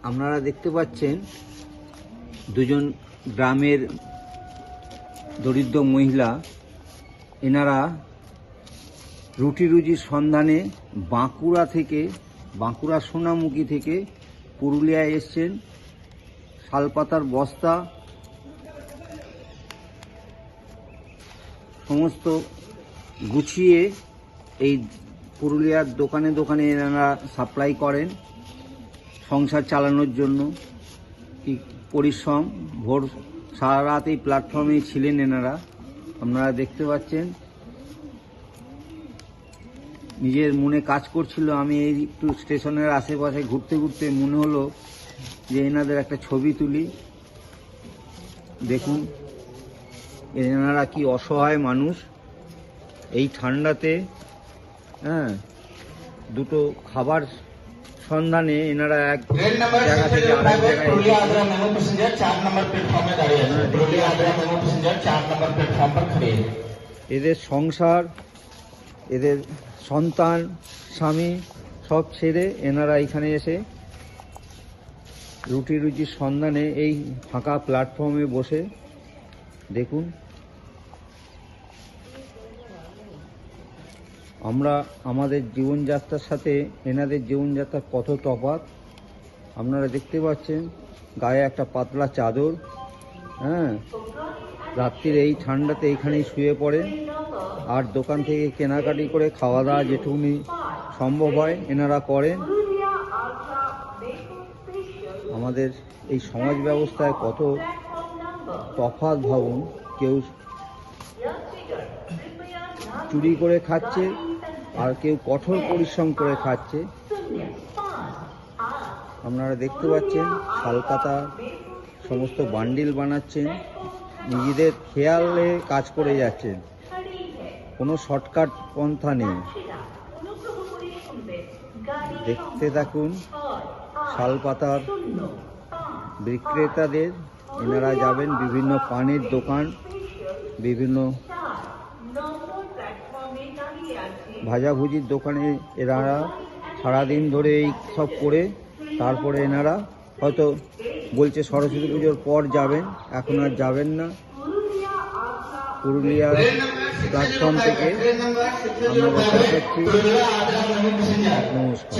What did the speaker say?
আপনারা দেখতে পাচ্ছেন দুজন গ্রামের দরিদ্র মহিলা, এনারা রুটি রুজির সন্ধানে বাঁকুড়া সোনামুখী থেকে পুরুলিয়ায় এসছেন। শালপাতার বস্তা সমস্ত গুছিয়ে এই পুরুলিয়ার দোকানে দোকানে এনারা সাপ্লাই করেন সংসার চালানোর জন্য। কি পরিশ্রম, ভোর সারা রাত এই প্ল্যাটফর্মেই ছিলেন এনারা। আপনারা দেখতে পাচ্ছেন নিজের মনে কাজ করছিল। আমি এই একটু স্টেশনের আশেপাশে ঘুরতে ঘুরতে মনে হলো যে এনাদের একটা ছবি তুলি। দেখুন এনারা কি অসহায় মানুষ এই ঠান্ডাতে, দুটো খাবার সন্ধানে এনারা এক জায়গা থেকে আরেক জায়গায়। এদের সংসার, এদের সন্তান, স্বামী সব ছেড়ে এনারা এখানে এসে রুটি রুজির সন্ধানে এই ফাঁকা প্ল্যাটফর্মে বসে। দেখুন আমরা আমাদের জীবনযাত্রার সাথে এনাদের জীবনযাত্রার কত তফাৎ আপনারা দেখতে পাচ্ছেন। গায়ে একটা পাতলা চাদর, রাত্রির এই ঠান্ডাতে এইখানেই শুয়ে পড়ে। আর দোকান থেকে কেনাকাটি করে খাওয়া দাওয়া যেটুকুনি সম্ভব হয় এনারা করেন। আমাদের এই সমাজ ব্যবস্থায় কত তফাৎ ভাবুন। কেউ চুরি করে খাচ্ছে আর কেউ কঠোর পরিশ্রম করে খাচ্ছে। আপনারা দেখতে পাচ্ছেন শালপাতা সমস্ত বান্ডিল বানাচ্ছেন, নিজেদের খেয়ালে কাজ করে যাচ্ছেন, কোনো শর্টকাট পন্থা নেই। দেখতে থাকুন শালপাতার বিক্রেতাদের। এনারা যাবেন বিভিন্ন পানের দোকান, বিভিন্ন ভাজাভুজির দোকানে এনারা সারাদিন ধরে এই সব করে তারপরে এনারা হয়তো বলছে সরস্বতী পুজোর পর যাবেন, এখন আর যাবেন না। পুরুলিয়ার প্ল্যাটফর্ম থেকে আমরা নমস্কার।